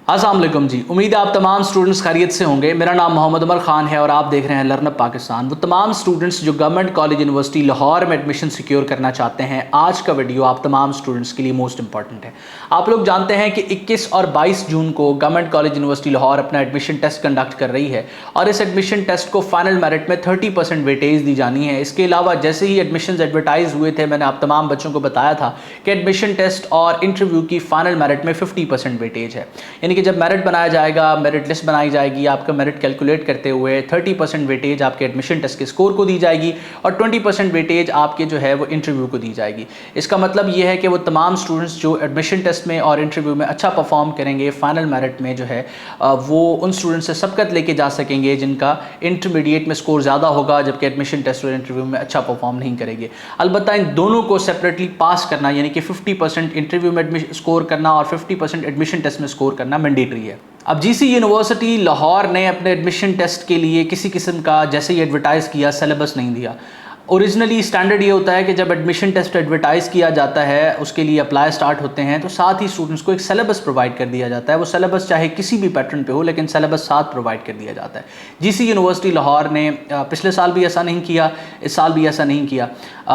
अस्सलाम वालेकुम जी। उम्मीद है आप तमाम स्टूडेंट्स खैरियत से होंगे। मेरा नाम मोहम्मद उमर ख़ान है और आप देख रहे हैं लर्न अप पाकिस्तान। वो तमाम स्टूडेंट्स जो गवर्नमेंट कॉलेज यूनिवर्सिटी लाहौर में एडमिशन सिक्योर करना चाहते हैं, आज का वीडियो आप तमाम स्टूडेंट्स के लिए मोस्ट इंपॉर्टेंट है। आप लोग जानते हैं कि 21 और 22 जून को गवर्नमेंट कॉलेज यूनिवर्सिटी लाहौर अपना एडमिशन टेस्ट कंडक्ट कर रही है और इस एडमिशन टेस्ट को फाइनल मेरिट में 30% वेटेज दी जानी है। इसके अलावा जैसे ही एडमिशन एडवर्टाइज हुए थे, मैंने आप तमाम बच्चों को बताया था कि एडमिशन टेस्ट और इंटरव्यू की फाइनल मेरिट में 50% वेटेज है। यानी कि जब मेरिट बनाया जाएगा, मेरिट लिस्ट बनाई जाएगी, आपका मेरिट कैलकुलेट करते हुए 30% वेटेज आपके एडमिशन टेस्ट के स्कोर को दी जाएगी और 20% वेटेज आपके जो है वो इंटरव्यू को दी जाएगी। इसका मतलब ये है कि वो तमाम स्टूडेंट्स जो एडमिशन टेस्ट में और इंटरव्यू में अच्छा परफॉर्म करेंगे, फाइनल मेरिट में जो है वो उन स्टूडेंट्स से सबकत लेके जा सकेंगे जिनका इंटरमीडिएट में स्कोर ज़्यादा होगा, जबकि एडमिशन टेस्ट और इंटरव्यू में अच्छा परफॉर्म नहीं करेंगे। अलबत्ता इन दोनों को सेपरेटली पास करना, यानी कि 50% इंटरव्यू में स्कोर करना और 50% एडमिशन टेस्ट में स्कोर करना मैंडेटरी है। अब जीसी यूनिवर्सिटी लाहौर ने अपने एडमिशन टेस्ट के लिए किसी किस्म का, जैसे ही एडवर्टाइज़ किया, सिलेबस नहीं दिया। ओरिजिनली स्टैंडर्ड ये होता है कि जब एडमिशन टेस्ट एडवर्टाइज़ किया जाता है, उसके लिए अप्लाई स्टार्ट होते हैं, तो साथ ही स्टूडेंट्स को एक सिलेबस प्रोवाइड कर दिया जाता है। वो सिलेबस चाहे किसी भी पैटर्न पे हो, लेकिन सिलेबस साथ प्रोवाइड कर दिया जाता है। जीसी यूनिवर्सिटी लाहौर ने पिछले साल भी ऐसा नहीं किया, इस साल भी ऐसा नहीं किया।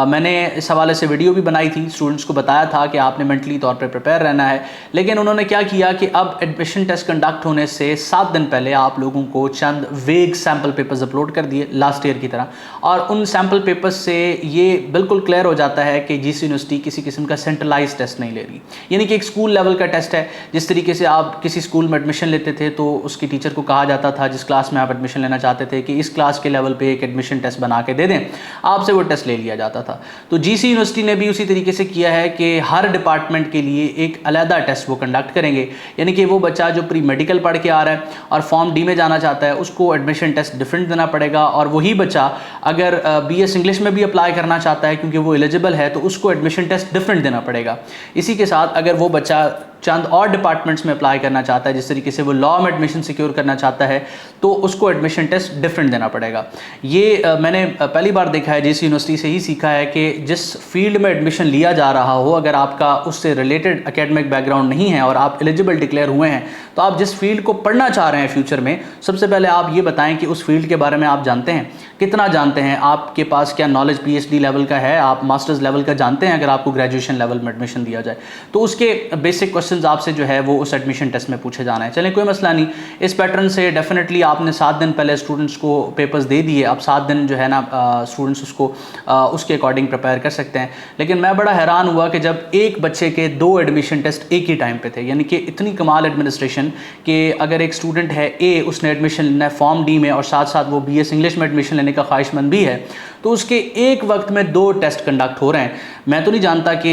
मैंने इस हवाले से वीडियो भी बनाई थी, स्टूडेंट्स को बताया था कि आपने मेंटली तौर पर प्रिपेयर रहना है। लेकिन उन्होंने क्या किया कि अब एडमिशन टेस्ट कंडक्ट होने से 7 दिन पहले आप लोगों को चंद वेग सैम्पल पेपर्स अपलोड कर दिए लास्ट ईयर की तरह, और उन सैम्पल पेपर्स से ये बिल्कुल क्लियर हो जाता है कि जीसी यूनिवर्सिटी किसी किस्म का सेंट्रलाइज टेस्ट नहीं ले रही। यानी कि एक स्कूल लेवल का टेस्ट है। जिस तरीके से आप किसी स्कूल में एडमिशन लेते थे तो उसकी टीचर को कहा जाता था, जिस क्लास में आप एडमिशन लेना चाहते थे, कि इस क्लास के लेवल पे एक एडमिशन टेस्ट बना के दे दें, आपसे वो टेस्ट ले लिया जाता था। तो जीसी यूनिवर्सिटी ने भी उसी तरीके से किया है कि हर डिपार्टमेंट के लिए एक अलहदा टेस्ट वो कंडक्ट करेंगे। यानी कि वो बच्चा जो प्री मेडिकल पढ़ के आ रहा है और फॉर्म डी में जाना चाहता है, उसको एडमिशन टेस्ट डिफरेंट देना पड़ेगा, और वही बच्चा अगर BS इंग्लिश में भी अप्लाई करना चाहता है क्योंकि वो एलिजिबल है, तो उसको एडमिशन टेस्ट डिफरेंट देना पड़ेगा। इसी के साथ अगर वो बच्चा चंद और डिपार्टमेंट्स में अप्लाई करना चाहता है, जिस तरीके से वो लॉ में एडमिशन सिक्योर करना चाहता है, तो उसको एडमिशन टेस्ट डिफरेंट देना पड़ेगा। ये मैंने पहली बार देखा है, जीसी यूनिवर्सिटी से ही सीखा है कि जिस फील्ड में एडमिशन लिया जा रहा हो, अगर आपका उससे रिलेटेड एकेडमिक बैकग्राउंड नहीं है और आप एलिजिबल डिक्लेयर हुए हैं, तो आप जिस फील्ड को पढ़ना चाह रहे हैं फ्यूचर में, सबसे पहले आप ये बताएं कि उस फील्ड के बारे में आप जानते हैं, कितना जानते हैं, आपके पास क्या नॉलेज PhD लेवल का है, आप मास्टर्स लेवल का जानते हैं। अगर आपको ग्रेजुएशन लेवल में एडमिशन दिया जाए तो उसके बेसिक क्वेश्चंस आपसे जो है वो उस एडमिशन टेस्ट में पूछे जाना है। चलें, कोई मसला नहीं। इस पैटर्न से डेफिनेटली आपने 7 दिन पहले स्टूडेंट्स को पेपर्स दे दिए। अब 7 दिन जो है ना, स्टूडेंट्स उसको उसके अकॉर्डिंग प्रिपेयर कर सकते हैं। लेकिन मैं बड़ा हैरान हुआ कि जब एक बच्चे के 2 एडमिशन टेस्ट एक ही टाइम पे थे, यानी कि इतनी कमाल एडमिनिस्ट्रेशन कि अगर एक स्टूडेंट है A, उसने एडमिशन लेना है फॉर्म डी में और साथ साथ वो BS इंग्लिश में एडमिशन लेने का ख्वाहिशमंद भी है, तो उसके एक वक्त में 2 टेस्ट कंडक्ट हो रहे हैं। मैं तो नहीं जानता कि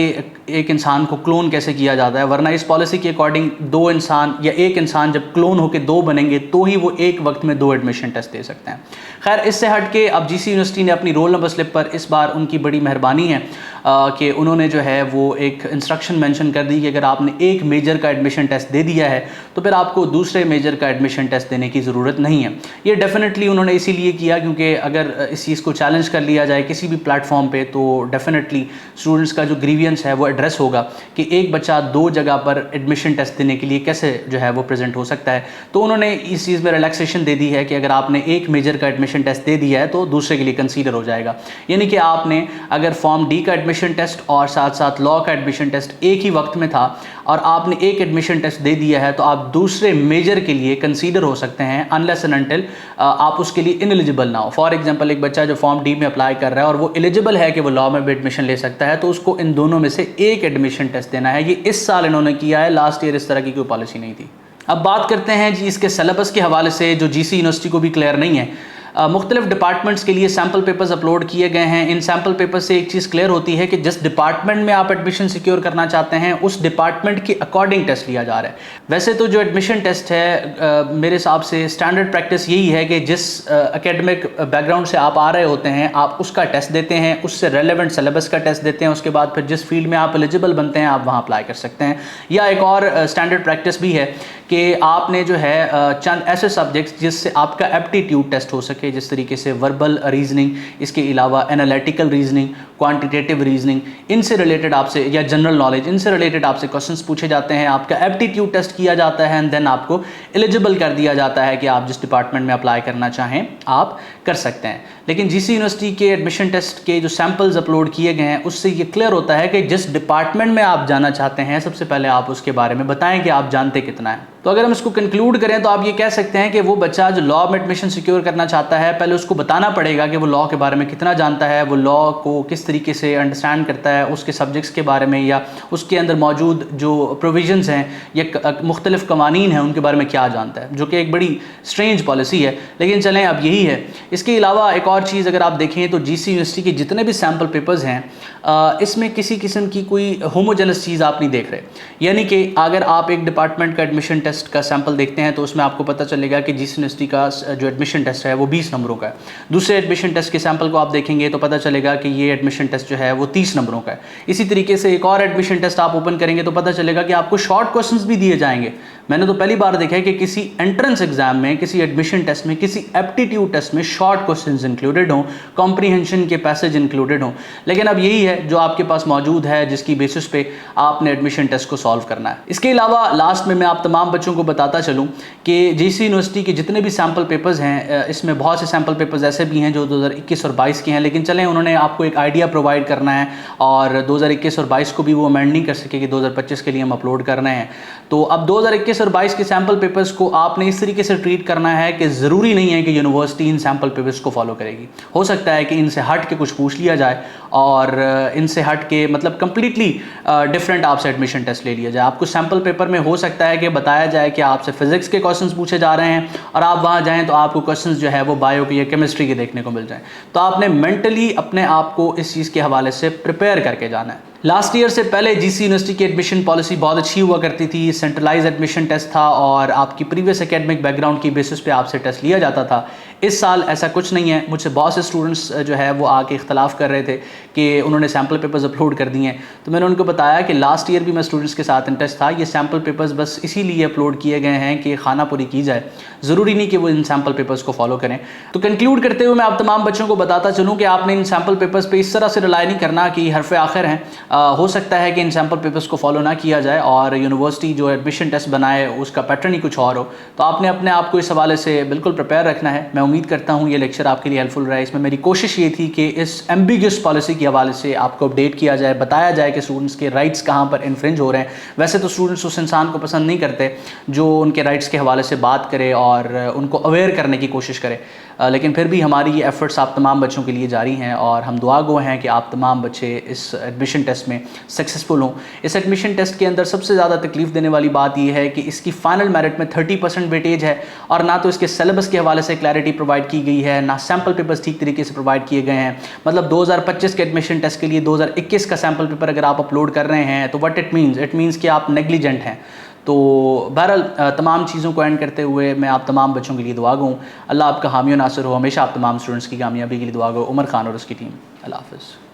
एक इंसान को क्लोन कैसे किया जाता है, वरना इस पॉलिसी के अकॉर्डिंग 2 इंसान या एक इंसान जब क्लोन होकर 2 बनेंगे तो ही वो एक वक्त में 2 एडमिशन टेस्ट दे सकते हैं। खैर, इससे हट के अब जीसी यूनिवर्सिटी ने अपनी रोल नंबर स्लिप पर इस बार उनकी बड़ी मेहरबानी है कि उन्होंने जो है वो एक इंस्ट्रक्शन मेंशन कर दी कि अगर आपने एक मेजर का एडमिशन टेस्ट दे दिया है तो फिर आपको दूसरे मेजर का एडमिशन टेस्ट देने की ज़रूरत नहीं है। ये डेफिनेटली उन्होंने इसीलिए किया क्योंकि अगर इस चीज़ को चैलेंज कर लिया जाए किसी भी प्लेटफॉर्म पे, तो डेफिनेटली स्टूडेंट्स का जो ग्रीवियंस है वो एड्रेस होगा कि एक बच्चा 2 जगह पर एडमिशन टेस्ट देने के लिए कैसे जो है वो प्रेजेंट हो सकता है। तो उन्होंने इस चीज़ में रिलैक्सेशन दे दी है कि अगर आपने एक मेजर का एडमिशन टेस्ट दे दिया है तो दूसरे के लिए कंसीडर हो जाएगा। यानी कि आपने अगर फॉर्म डी का एडमिशन टेस्ट और साथ साथ लॉ का एडमिशन टेस्ट एक ही वक्त में था और आपने एक एडमिशन टेस्ट दे दिया है, तो आप दूसरे मेजर के लिए कंसीडर हो सकते हैं अनलेस एंड अनटिल आप उसके लिए इनएलिजिबल ना हो। फॉर एग्जांपल, एक बच्चा जो फॉर्म डी में अप्लाई कर रहा है और वो एलिजिबल है कि वो लॉ में भी एडमिशन ले सकता है, तो उसको इन दोनों में से एक एडमिशन टेस्ट देना है। ये इस साल इन्होंने किया है, लास्ट ईयर इस तरह की कोई पॉलिसी नहीं थी। अब बात करते हैं जी इसके सिलेबस के हवाले से, जो जीसी यूनिवर्सिटी को भी क्लियर नहीं है। मुख्तलिफ डिपार्टमेंट्स के लिए सैम्पल पेपर्स अपलोड किए गए हैं। इन सैम्पल पेपर से एक चीज़ क्लियर होती है कि जिस डिपार्टमेंट में आप एडमिशन सिक्योर करना चाहते हैं उस डिपार्टमेंट के अकॉर्डिंग टेस्ट लिया जा रहा है। वैसे तो जो एडमिशन टेस्ट है मेरे हिसाब से स्टैंडर्ड प्रैक्टिस यही है कि जिस एकेडमिक बैकग्राउंड से आप आ रहे होते हैं आप उसका टेस्ट देते हैं, उससे रेलेवेंट सिलेबस का टेस्ट देते हैं, उसके बाद फिर जिस फील्ड में आप एलिजिबल बनते हैं आप वहाँ अप्लाई कर सकते हैं। या एक और स्टैंडर्ड प्रैक्टिस भी है कि आपने जो है चंद ऐसे सब्जेक्ट्स जिससे आपका एप्टीट्यूड टेस्ट हो सके, सके, जिस तरीके से वर्बल रीजनिंग, इसके अलावा एनालिटिकल रीजनिंग, क्वांटिटेटिव रीजनिंग, इनसे रिलेटेड आपसे, या जनरल नॉलेज, इनसे रिलेटेड आपसे क्वेश्चंस पूछे जाते हैं। आपका एप्टीट्यूड टेस्ट किया जाता है एंड देन आपको एलिजिबल कर दिया जाता है कि आप जिस डिपार्टमेंट में अप्लाई करना चाहें आप कर सकते हैं। लेकिन जीसी यूनिवर्सिटी के एडमिशन टेस्ट के जो सैंपल्स अपलोड किए गए हैं उससे ये क्लियर होता है कि जिस डिपार्टमेंट में आप जाना चाहते हैं सबसे पहले आप उसके बारे में बताएं कि आप जानते कितना है। तो अगर हम इसको कंक्लूड करें तो आप ये कह सकते हैं कि वो बच्चा जो लॉ में एडमिशन सिक्योर करना चाहता है, पहले उसको बताना पड़ेगा कि वो लॉ के बारे में कितना जानता है, वो लॉ को किस तरीके से अंडरस्टैंड करता है, उसके सब्जेक्ट्स के बारे में या उसके अंदर मौजूद जो प्रोविजंस हैं या मुख्तलिफ कवानीन हैं उनके बारे में क्या जानता है, जो कि एक बड़ी स्ट्रेंज पॉलिसी है, लेकिन चलें अब यही है। इसके अलावा एक और चीज़ अगर आप देखें तो जीसी यूनिवर्सिटी के जितने भी सैम्पल पेपर्स हैं इसमें किसी किस्म की कोई होमोजेनस चीज़ आप नहीं देख रहे। यानी कि अगर आप एक डिपार्टमेंट का एडमिशन टेस्ट का सैंपल देखते हैं तो उसमें आपको पता चलेगा कि जीसी यूनिवर्सिटी का जो एडमिशन टेस्ट है वो 20 नंबरों का है। दूसरे एडमिशन टेस्ट के सैंपल को आप देखेंगे तो पता चलेगा कि ये एडमिशन टेस्ट जो है वो 30 नंबरों का है। इसी तरीके से एक और एडमिशन टेस्ट आप ओपन करेंगे तो पता चलेगा कि आपको शॉर्ट क्वेश्चंस भी दिए जाएंगे। मैंने तो पहली बार देखा है कि किसी एंट्रेंस एग्जाम में, किसी एडमिशन टेस्ट में, किसी एप्टीट्यूड टेस्ट में शॉर्ट क्वेश्चंस इंक्लूडेड हों, कॉम्प्रीहेंशन के पैसेज इंक्लूडेड हों। लेकिन अब यही है जो आपके पास मौजूद है, जिसकी बेसिस पे आपने एडमिशन टेस्ट को सॉल्व करना है। इसके अलावा लास्ट में मैं आप तमाम बच्चों को बताता चलूँ कि जीसी यूनिवर्सिटी के जितने भी सैम्पल पेपर्स हैं इसमें बहुत से सैम्पल पेपर्स ऐसे भी हैं जो 2021 और 22 के हैं, लेकिन चलें उन्होंने आपको एक आइडिया प्रोवाइड करना है और 2021 और 22 को भी वो अमेंड नहीं कर सके कि 2025 के लिए हम अपलोड कर रहे हैं। तो अब 2021 और 22 के सैम्पल पेपर्स को आपने इस तरीके से ट्रीट करना है कि ज़रूरी नहीं है कि यूनिवर्सिटी इन सैम्पल पेपर्स को फॉलो करेगी। हो सकता है कि इनसे हट के कुछ पूछ लिया जाए और इनसे हट के मतलब कंप्लीटली डिफरेंट आपसे एडमिशन टेस्ट ले लिया जाए। आपको सैम्पल पेपर में हो सकता है कि बताया जाए कि आपसे फिजिक्स के क्वेश्चंस पूछे जा रहे हैं और आप वहाँ जाएँ तो आपको क्वेश्चंस जो है वो बायो के या केमिस्ट्री के देखने को मिल जाएँ। तो आपने मेंटली अपने आप को इस चीज़ के हवाले से प्रिपेयर करके जाना है। लास्ट ईयर से पहले जीसी यूनिवर्सिटी की एडमिशन पॉलिसी बहुत अच्छी हुआ करती थी। सेंट्रलाइज एडमिशन टेस्ट था और आपकी प्रीवियस एकेडमिक बैकग्राउंड की बेसिस पे आपसे टेस्ट लिया जाता था। इस साल ऐसा कुछ नहीं है। मुझसे बहुत से स्टूडेंट्स जो है वो आके इख्तलाफ कर रहे थे कि उन्होंने सैम्पल पेपर्स अपलोड कर दिए हैं, तो मैंने उनको बताया कि लास्ट ईयर भी मैं स्टूडेंट्स के साथ इन टच था। ये सैम्पल पेपर्स बस इसीलिए अपलोड किए गए हैं कि खानापुरी की जाए, ज़रूरी नहीं कि वो इन सैम्पल पेपर्स को फॉलो करें। तो कंक्लूड करते हुए मैं आप तमाम बच्चों को बताता चलूँ कि आपने इन सैम्पल पेपर्स पर इस तरह से रिलाई नहीं करना कि हरफ आखिर हैं। हो सकता है कि इन सैम्पल पेपर्स को फॉलो ना किया जाए और यूनिवर्सिटी जो एडमिशन टेस्ट बनाए उसका पैटर्न ही कुछ और हो। तो आपने अपने आप को इस हवाले से बिल्कुल प्रिपेयर रखना है। मैं उम्मीद करता हूँ ये लेक्चर आपके लिए हेल्पफुल रहा है। इसमें मेरी कोशिश ये थी कि इस एम्बिगियस पॉलिसी के हवाले से आपको अपडेट किया जाए, बताया जाए कि स्टूडेंट्स के राइट्स कहाँ पर इन्फ्रिंज हो रहे हैं। वैसे तो स्टूडेंट्स उस इंसान को पसंद नहीं करते जो उनके राइट्स के हवाले से बात करे और उनको अवेयर करने की कोशिश करे, लेकिन फिर भी हमारी ये एफर्ट्स आप तमाम बच्चों के लिए जारी हैं और हम दुआ गो हैं कि आप तमाम बच्चे इस एडमिशन टेस्ट में सक्सेसफुल हों। इस एडमिशन टेस्ट के अंदर सबसे ज़्यादा तकलीफ़ देने वाली बात यह है कि इसकी फ़ाइनल मेरिट में 30% वेटेज है और ना तो इसके सिलेबस के हवाले से क्लैरिटी प्रोवाइड की गई है, ना सैम्पल पेपर्स ठीक तरीके से प्रोवाइड किए गए हैं। मतलब 2025 के एडमिशन टेस्ट के लिए 2021 का सैम्पल पेपर अगर आप अपलोड कर रहे हैं तो व्हाट इट मीन्स कि आप नेग्लिजेंट हैं। तो बहरहाल तमाम चीज़ों को एंड करते हुए मैं आप तमाम बच्चों के लिए दुआ गो हूँ। अल्लाह आपका हामी नासिर हो। हमेशा आप तमाम स्टूडेंट्स की कामयाबी के लिए दुआ गो। उमर खान और उसकी टीम। अल्लाह हाफ़िज़।